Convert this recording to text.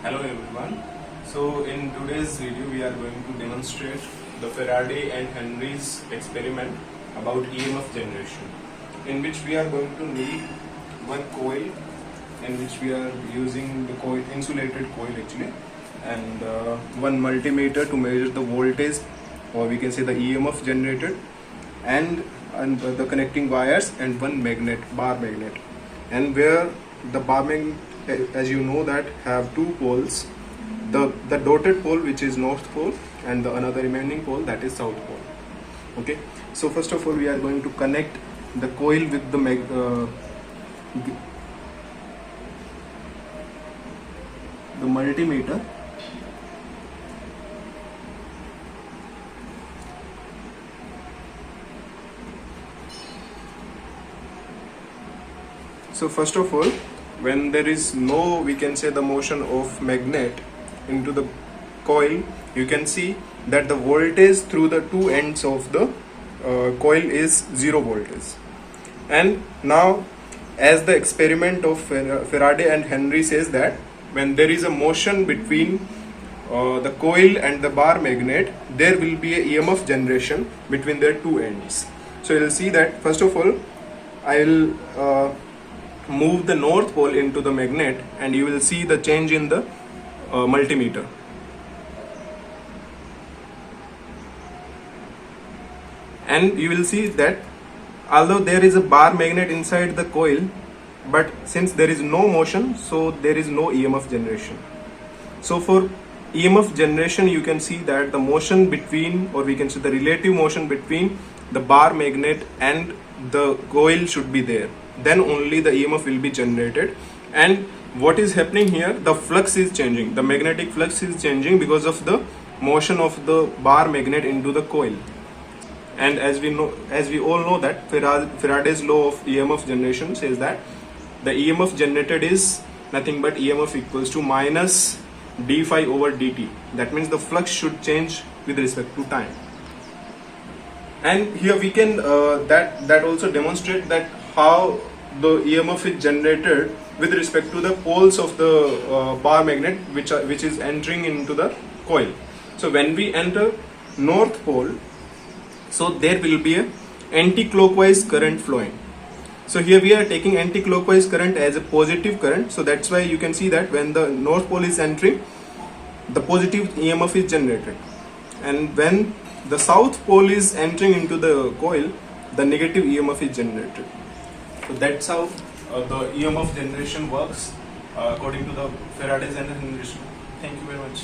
Hello everyone. So in today's video we are going to demonstrate the Faraday and Henry's experiment about EMF generation, in which we are going to need one coil, in which we are using the coil, insulated coil actually, and one multimeter to measure the voltage, or we can say the EMF generated, and the connecting wires, and one magnet, bar magnet, and where the bar magnet, as you know, that have two poles, the dotted pole which is north pole, and the another remaining pole that is south pole. Okay, so first of all we are going to connect the coil with the multimeter. So first of all, when there is no, we can say, the motion of magnet into the coil, you can see that the voltage through the two ends of the coil is 0 voltage. And now, as the experiment of Faraday and Henry says that when there is a motion between the coil and the bar magnet, there will be a EMF generation between their two ends. So you will see that first of all I will move the north pole into the magnet, and you will see the change in the multimeter. And you will see that although there is a bar magnet inside the coil, but since there is no motion, so there is no EMF generation. So for EMF generation, you can see that the motion between, or we can say the relative motion between the bar magnet and the coil should be there. Then only the EMF will be generated. And what is happening here, the flux is changing, the magnetic flux is changing because of the motion of the bar magnet into the coil. And as we all know that Faraday's law of EMF generation says that the EMF generated is nothing but EMF equals to minus d phi over dt. That means the flux should change with respect to time. And here we can that also demonstrate that how the EMF is generated with respect to the poles of the bar magnet which is entering into the coil. So when we enter north pole, so there will be a anti-clockwise current flowing. So here we are taking anti-clockwise current as a positive current. So that's why you can see that when the north pole is entering, the positive EMF is generated, and when the south pole is entering into the coil, the negative EMF is generated. So that's how the EMF generation works according to the Faraday's and Henry's. Thank you very much.